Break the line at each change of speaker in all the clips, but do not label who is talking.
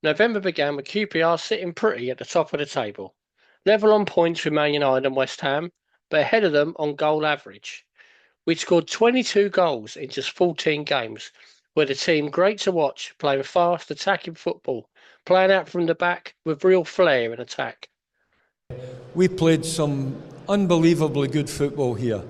November began with Q.P.R sitting pretty at the top of the table, level on points with Man United and West Ham, but ahead of them on goal average. We'd scored 22 goals in just 14 games, with a team great to watch, playing fast, attacking football, playing out from the back with real flair in attack.
We played some unbelievably good football here.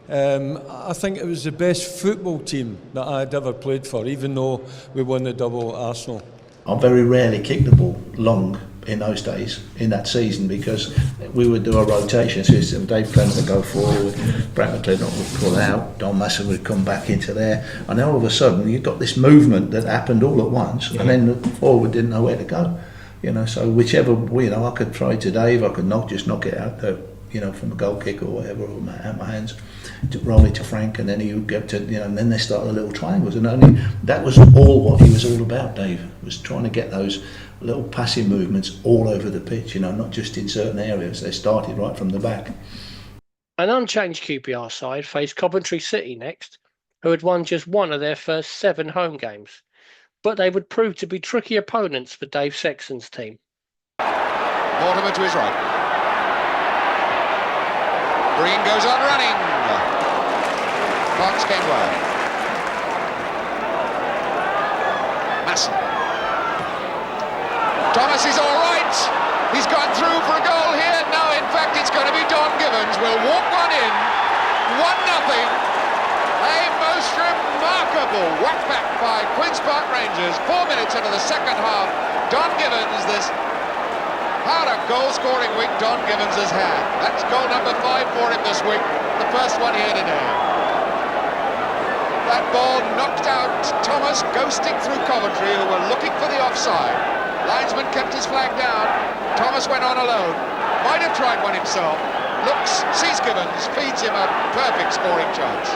I think it was the best football team that I had ever played for, even though we won the double at Arsenal.
I very rarely kicked the ball long in those days, in that season, because we would do a rotation system. Dave Clement would go forward, Frank McLintock would pull out, Don Masson would come back into there, and then all of a sudden you got this movement that happened all at once, and then the forward didn't know where to go. So whichever, I could try to Dave, I could just knock it out there, from a goal kick or whatever, or out my hands, to roll it to Frank, and then he would get to, and then they started the little triangles, and only that was all what he was all about. Dave was trying to get those little passing movements all over the pitch, not just in certain areas. They started right from the back.
An unchanged Q.P.R side faced Coventry City next, who had won just one of their first 7 home games, but they would prove to be tricky opponents for Dave Sexton's team.
Mortimer to his right. Green goes on running. Fox came well. Masson. Thomas is all right. He's gone through for a goal here. No, in fact, it's going to be Don Givens. Will walk one in. 1-0. A most remarkable whack back by Queen's Park Rangers. 4 minutes into the second half. Don Givens, this what a goal-scoring week Don Givens has had. That's goal number 5 for him this week. The first one here today. That ball knocked out Thomas, ghosting through Coventry, who were looking for the offside. Linesman kept his flag down. Thomas went on alone. Might have tried one himself. Looks, sees Givens, feeds him a perfect scoring chance.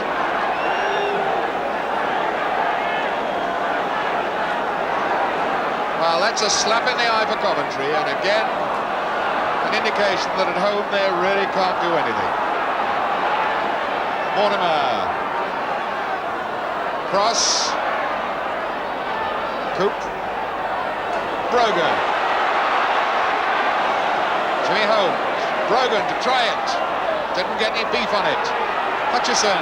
Well, that's a slap in the eye for Coventry, and again, an indication that at home they really can't do anything. Mortimer. Cross. Coop. Brogan. Jimmy Holmes. Brogan to try it. Didn't get any beef on it. Hutchison.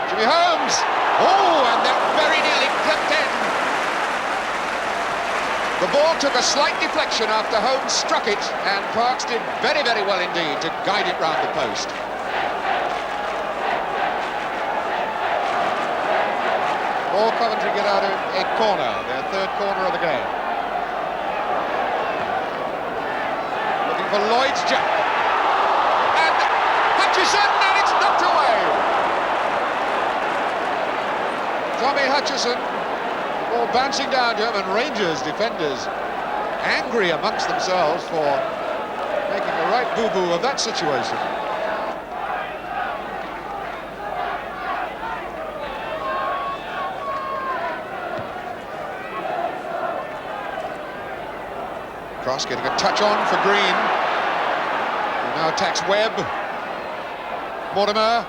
Jimmy Holmes. Oh, and that very nearly clipped in. The ball took a slight deflection after Holmes struck it, and Parks did very, very well indeed to guide it round the post. Or Coventry get out of a corner, their third corner of the game. Looking for Lloyd's jump. And Hutchison, and it's knocked away. Tommy Hutchison. Ball bouncing down to him, and Rangers defenders angry amongst themselves for making a right boo-boo of that situation. Cross getting a touch on for Green, who now attacks Webb. Mortimer.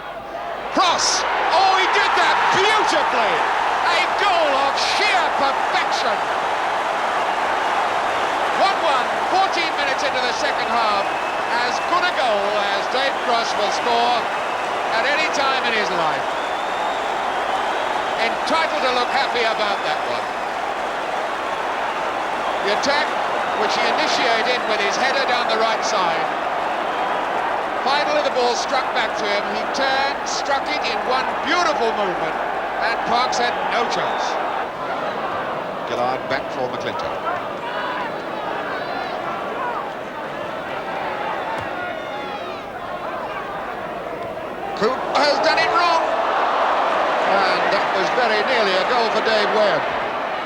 Cross! Oh, he did that beautifully! A goal of sheer perfection. 1-1, 14 minutes into the second half. As good a goal as Dave Cross will score at any time in his life. Entitled to look happy about that one. The attack, which he initiated with his header down the right side. Finally the ball struck back to him. He turned, struck it in one beautiful movement. And Parks had no chance. Gillard back for McLintock. Coop has done it wrong. And that was very nearly a goal for Dave Webb.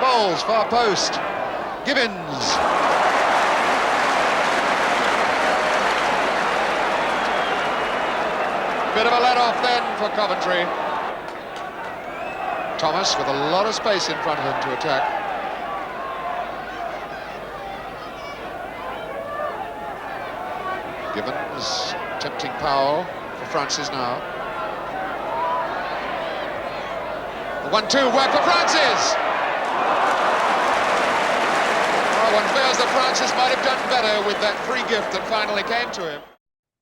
Bowles, far post. Gibbons. Bit of a let-off then for Coventry. Thomas with a lot of space in front of him to attack. Gibbons, tempting Powell for Francis now. The 1-2 work for Francis. Oh, one feels that Francis might have done better with that free gift that finally came to him.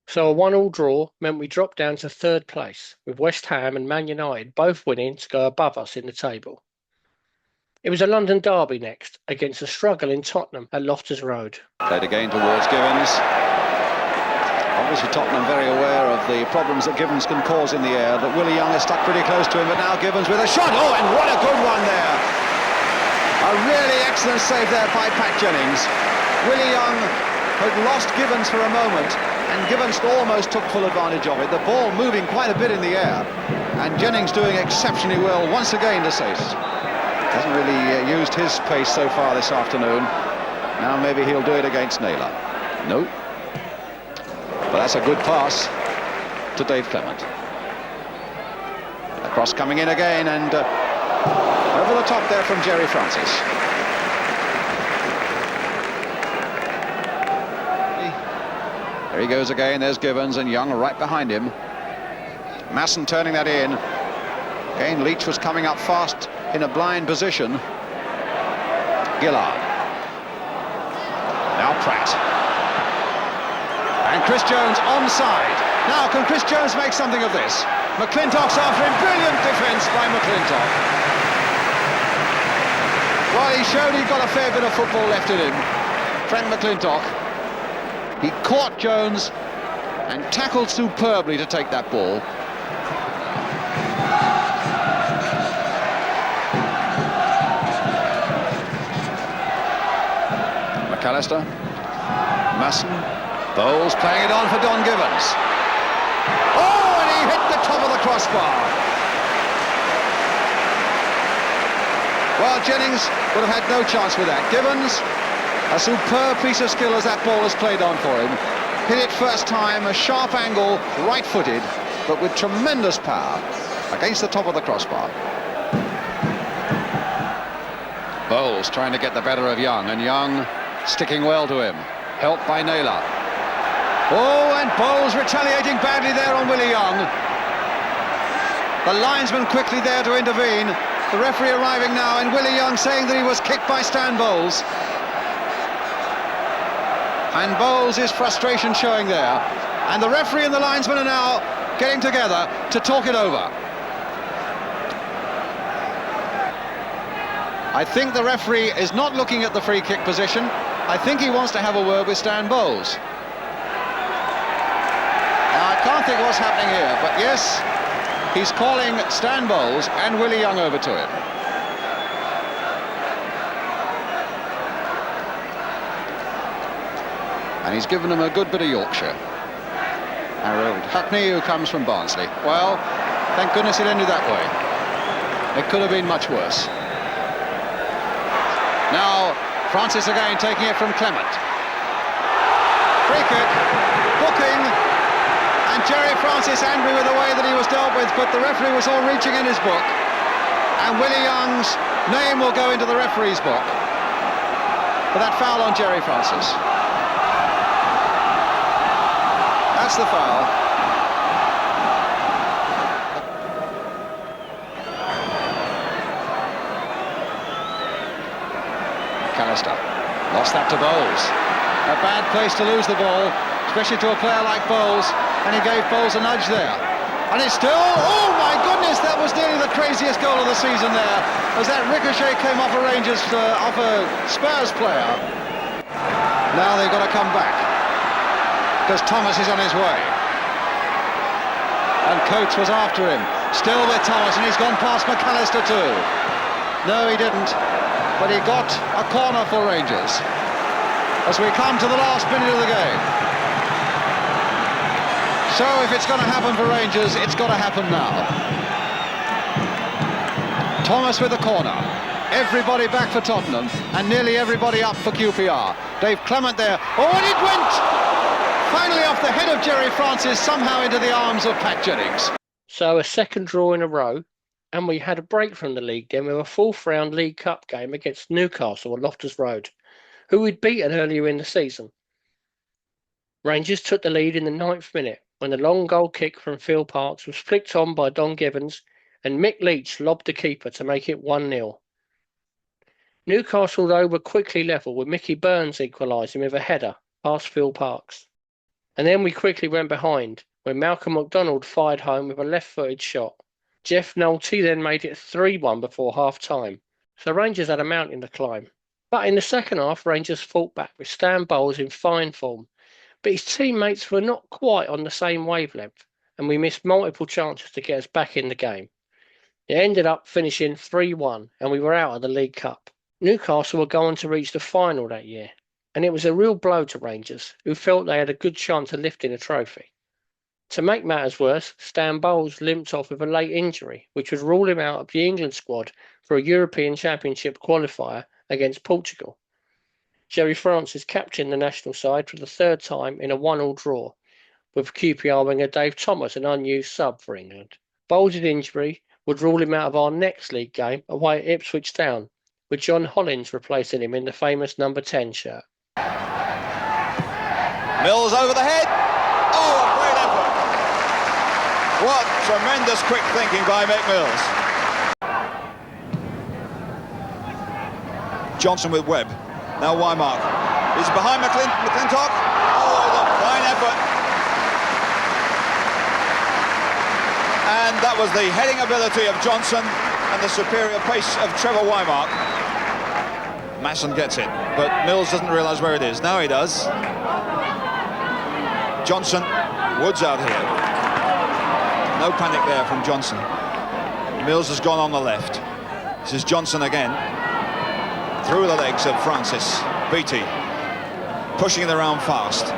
So a 1-1 draw meant we dropped down to third place, with West Ham and Man United both winning to go above us in the table. It was a London derby next, against a struggling Tottenham at Loftus Road.
Played again towards Givens. Obviously Tottenham very aware of the problems that Givens can cause in the air, but Willie Young is stuck pretty close to him, but now Givens with a shot. Oh, and what a good one there. A really excellent save there by Pat Jennings. Willie Young had lost Givens for a moment, and Givens almost took full advantage of it. The ball moving quite a bit in the air, and Jennings doing exceptionally well once again to save it. Hasn't really used his pace so far this afternoon. Now maybe he'll do it against Naylor. No. But that's a good pass to Dave Clement. A cross coming in again, and over the top there from Jerry Francis. There he goes again. There's Givens, and Young right behind him. Masson turning that in. Again, Leach was coming up fast in a blind position. Gillard. Now Pratt. And Chris Jones onside. Now can Chris Jones make something of this? McLintock's after him. Brilliant defence by McLintock. Well, he showed he got a fair bit of football left in him. Frank McLintock. He caught Jones and tackled superbly to take that ball. McAllister, Masson, Bowles playing it on for Don Givens. Oh, and he hit the top of the crossbar. Well, Jennings would have had no chance with that. Givens, a superb piece of skill as that ball is played on for him. Hit it first time, a sharp angle, right-footed, but with tremendous power against the top of the crossbar. Bowles trying to get the better of Young, and Young sticking well to him, helped by Naylor. Oh, and Bowles retaliating badly there on Willie Young. The linesman quickly there to intervene. The referee arriving now, and Willie Young saying that he was kicked by Stan Bowles. And Bowles' frustration showing there. And the referee and the linesman are now getting together to talk it over. I think the referee is not looking at the free kick position. I think he wants to have a word with Stan Bowles. Now, I can't think what's happening here, but yes, he's calling Stan Bowles and Willie Young over to him. And he's given him a good bit of Yorkshire. Harold Hackney, who comes from Barnsley. Well, thank goodness it ended that way. It could have been much worse. Now, Francis again taking it from Clement. Free kick, booking, and Jerry Francis angry with the way that he was dealt with, but the referee was all reaching in his book, and Willie Young's name will go into the referee's book for that foul on Jerry Francis. That's the foul. McAllister lost that to Bowles. A bad place to lose the ball, especially to a player like Bowles, and he gave Bowles a nudge there. And it's still, oh my goodness, that was nearly the craziest goal of the season there, as that ricochet came off a Rangers, off a Spurs player. Now they've got to come back, because Thomas is on his way. And Coates was after him, still with Thomas, and he's gone past McAllister too. No, he didn't, but he got a corner for Rangers as we come to the last minute of the game. So if it's going to happen for Rangers, it's got to happen now. Thomas with the corner. Everybody back for Tottenham, and nearly everybody up for Q.P.R. Dave Clement there. Oh, and it went finally off the head of Jerry Francis, somehow into the arms of Pat Jennings.
So a second draw in a row, and we had a break from the league then with a fourth round League Cup game against Newcastle on Loftus Road, who we'd beaten earlier in the season. Rangers took the lead in the 9th minute when the long goal kick from Phil Parkes was flicked on by Don Givens, and Mick Leach lobbed the keeper to make it 1-0. Newcastle, though, were quickly level with Mickey Burns equalising with a header past Phil Parks. And then we quickly went behind when Malcolm McDonald fired home with a left-footed shot. Jeff Nolte then made it 3-1 before half-time. So Rangers had a mountain to climb. But in the second half, Rangers fought back with Stan Bowles in fine form. But his teammates were not quite on the same wavelength, and we missed multiple chances to get us back in the game. It ended up finishing 3-1, and we were out of the League Cup. Newcastle were going to reach the final that year, and it was a real blow to Rangers, who felt they had a good chance of lifting a trophy. To make matters worse, Stan Bowles limped off with a late injury, which would rule him out of the England squad for a European Championship qualifier against Portugal. Jerry Francis captained the national side for the third time in a 1-1 draw, with Q.P.R winger Dave Thomas an unused sub for England. Bowles' injury would rule him out of our next league game away at Ipswich Town, with John Hollins replacing him in the famous number 10 shirt.
Mills over the head. Oh, a great effort. What tremendous quick thinking by Mick Mills. Johnson with Webb. Now Wymark. He's behind McLintock. Oh, a fine effort. And that was the heading ability of Johnson and the superior pace of Trevor Wymark. Masson gets it, but Mills doesn't realise where it is. Now he does. Johnson, Woods out here. No panic there from Johnson. Mills has gone on the left. This is Johnson again. Through the legs of Francis. Beattie. Pushing it around fast.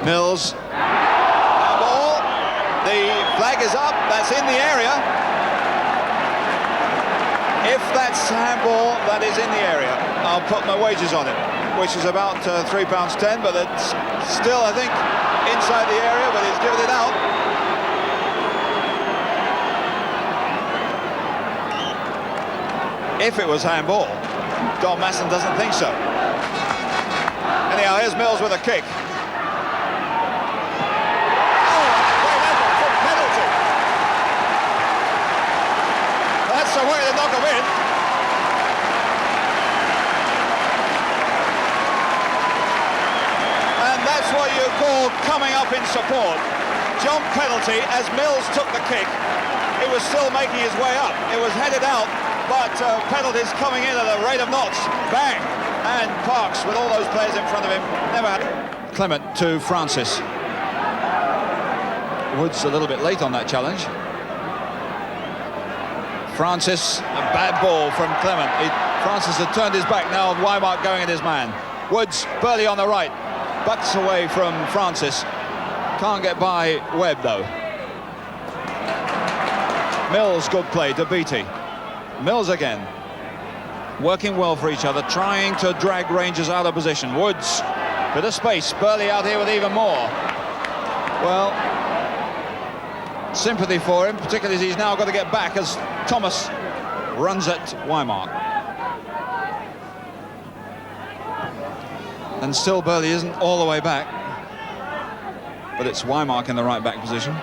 Mills. Now ball. The flag is up. That's in the area. If that's handball, that is in the area. I'll put my wages on it, which is about £3.10, but it's still, I think, inside the area, but he's given it out. If it was handball, Don Masson doesn't think so. Anyhow, here's Mills with a kick. That's the way to knock him in. And that's what you call coming up in support. Jump penalty as Mills took the kick. He was still making his way up. It was headed out, but penalties coming in at a rate of knots. Bang! And Parks, with all those players in front of him, never had it. Clement to Francis. Woods a little bit late on that challenge. Francis, a bad ball from Clement. Francis had turned his back now, Wymark going at his man. Woods, Burley on the right, butts away from Francis. Can't get by Webb though. Mills, good play to Beattie. Mills again. Working well for each other, trying to drag Rangers out of position. Woods, bit of space. Burley out here with even more. Well, sympathy for him, particularly as he's now got to get back as Thomas runs at Wymark. And still Burley isn't all the way back, but it's Wymark in the right back position.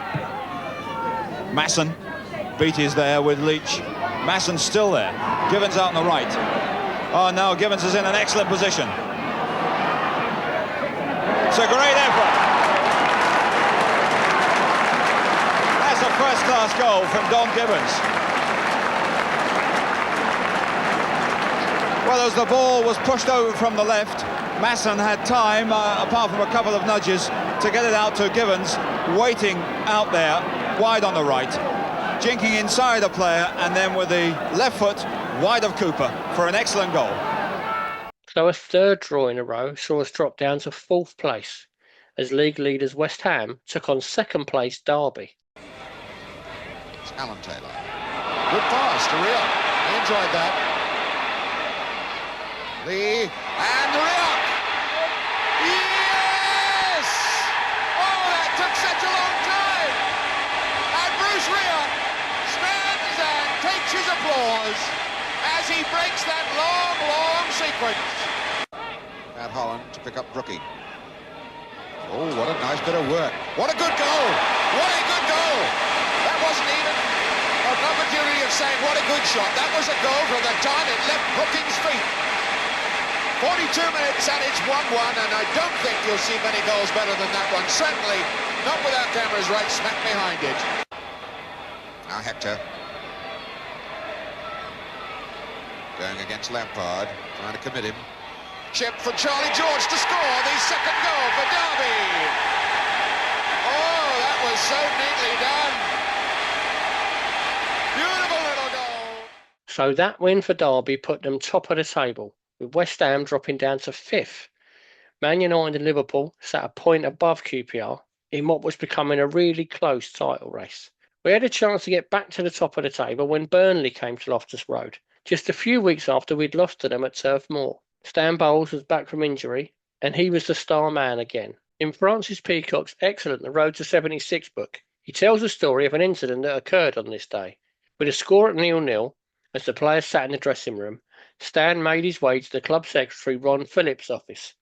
Masson, Beattie's there with Leach. Masson's still there. Givens out on the right. Oh no, Givens is in an excellent position. It's a great effort. That's a first-class goal from Don Givens. Well, as the ball was pushed over from the left, Masson had time, apart from a couple of nudges, to get it out to Givens, waiting out there, wide on the right, jinking inside a player, and then with the left foot, wide of Cooper, for an excellent goal.
So a third draw in a row saw us drop down to 4th place, as league leaders West Ham took on 2nd place Derby.
It's Alan Taylor. Good pass to Rioch. He enjoyed that. Lee and Rioch. Yes! Oh, that took such a long time. And Bruce Rioch stands and takes his applause as he breaks that long, long sequence. At Holland to pick up Brookie. Oh, what a nice bit of work. What a good goal. What a good goal. That wasn't even. An opportunity of saying, what a good shot. That was a goal from the time it left Brookings' feet. 42 minutes and it's 1-1, and I don't think you'll see many goals better than that one. Certainly not with our cameras right smack behind it. Now Hector. Going against Lampard, trying to commit him. Chip for Charlie George to score the second goal for Derby. Oh, that was so neatly done. Beautiful little goal.
So that win for Derby put them top of the table, with West Ham dropping down to 5th. Man United and Liverpool sat a point above Q.P.R. in what was becoming a really close title race. We had a chance to get back to the top of the table when Burnley came to Loftus Road, just a few weeks after we'd lost to them at Turf Moor. Stan Bowles was back from injury, and he was the star man again. In Francis Peacock's excellent The Road to 76 book, he tells the story of an incident that occurred on this day. With a score at 0-0, as the players sat in the dressing room, Stan made his way to the club secretary Ron Phillips' office,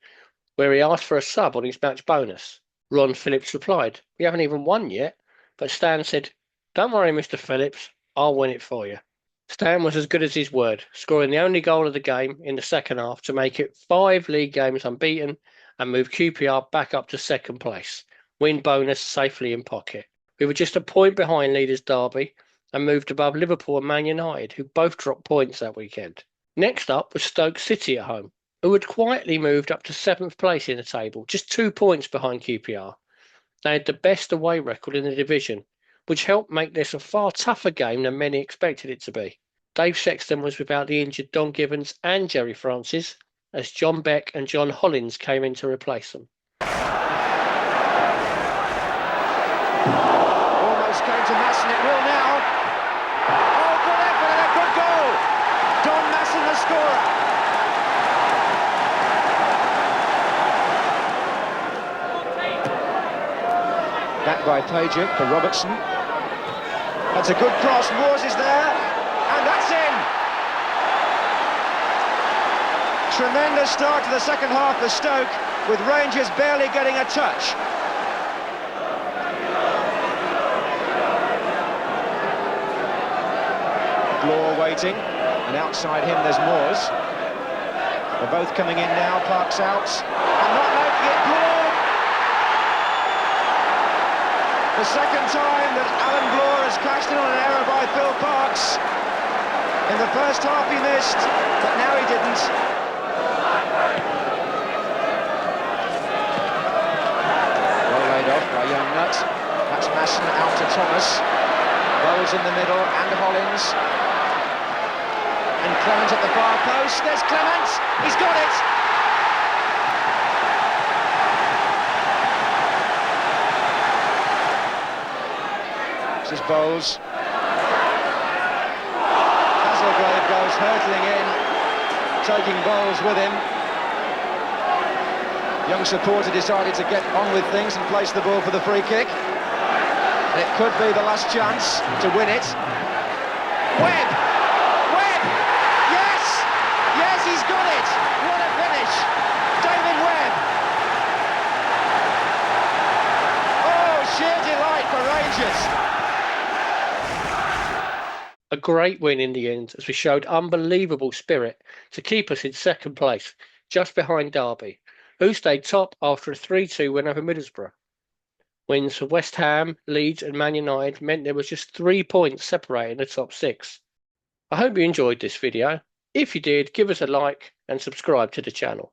where he asked for a sub on his match bonus. Ron Phillips replied, "We haven't even won yet," but Stan said, "Don't worry, Mr. Phillips, I'll win it for you." Stan was as good as his word, scoring the only goal of the game in the second half to make it 5 league games unbeaten and move QPR back up to second place, win bonus safely in pocket. We were just a point behind leaders Derby and moved above Liverpool and Man United, who both dropped points that weekend. Next up was Stoke City at home, who had quietly moved up to 7th place in the table, just 2 points behind QPR. They had the best away record in the division, which helped make this a far tougher game than many expected it to be. Dave Sexton was without the injured Don Givens and Jerry Francis, as John Beck and John Hollins came in to replace them.
Almost going to Masson, it will now. Oh, good effort and a good goal. Don Masson, the scorer. Back by Pajic for Robertson. That's a good cross. Moores is there, and that's in. Tremendous start to the second half for Stoke, with Rangers barely getting a touch. Blore waiting, and outside him there's Moores. They're both coming in now. Parks out, and not making it. Blore. The second time that Alan Blore has cashed in on an error by Phil Parks. In the first half he missed, but now he didn't. Well laid off by young Nutt. That's Masson out to Thomas. Bowles in the middle, and Hollins. And Clement at the far post. There's Clement. He's got it. This is Bowles. Hazelgrave goes hurtling in, taking Bowles with him. Young supporter decided to get on with things and place the ball for the free kick. And it could be the last chance to win it. Webb! Webb! Yes! Yes, he's got it! What a finish! David Webb! Oh, sheer delight for Rangers!
A great win in the end, as we showed unbelievable spirit to keep us in second place, just behind Derby, who stayed top after a 3-2 win over Middlesbrough. Wins for West Ham, Leeds and Man United meant there was just 3 points separating the top 6. I hope you enjoyed this video. If you did, give us a like and subscribe to the channel.